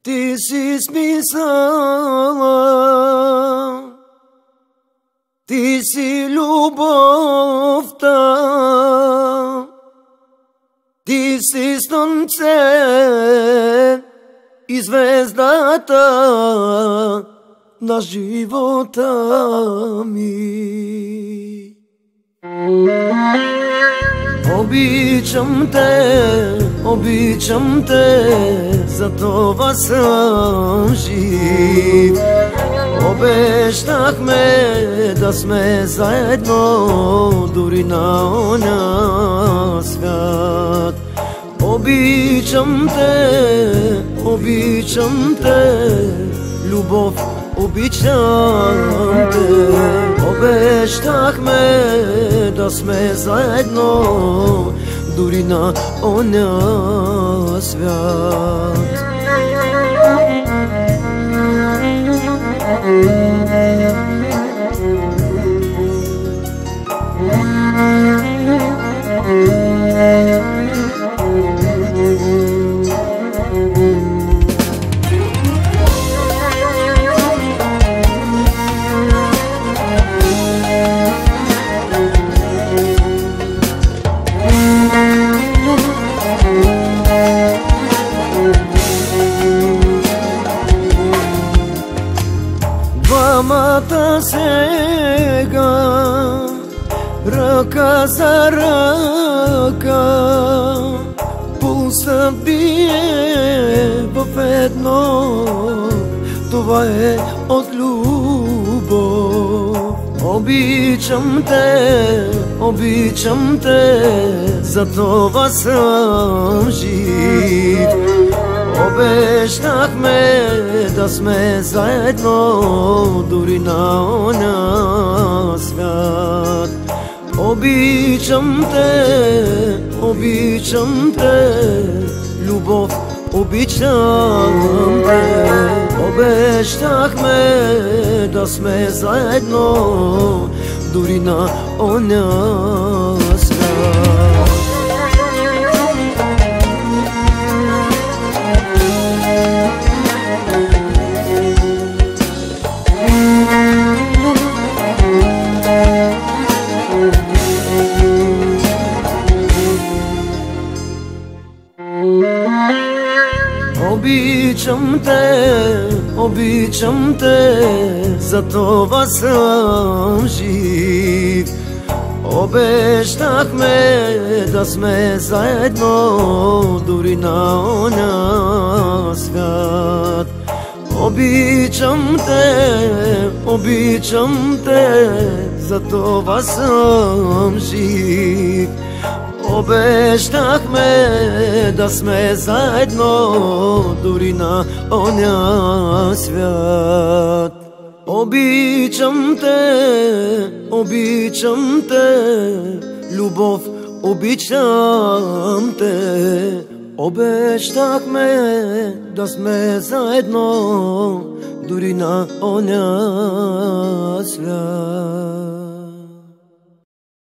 Ти си смисъла, ти си любовта, ти си слънце и звездата на живота ми. Обичам те, за това съм жив. Обещахме да сме заедно, дори на оня свят. Обичам те, любов, обичам те. Обещахме да сме заедно, дори на оня свят. Двамата сега, ръка за ръка, пулсът бие в едно, това е от любов. Обичам те, за това съм жив. Обещахме да сме заедно, дори на оня свят. Обичам те, любов, обичам те. Обещахме да сме заедно, дори на оня свят. Обичам те, за това съм жив. Обещахме да сме заедно, дори на оня свят. Обичам те, за това съм жив. Обещахме да сме заедно, дори на оня свят. Обичам те, любов, обичам те. Обещахме да сме заедно, дори на оня свят.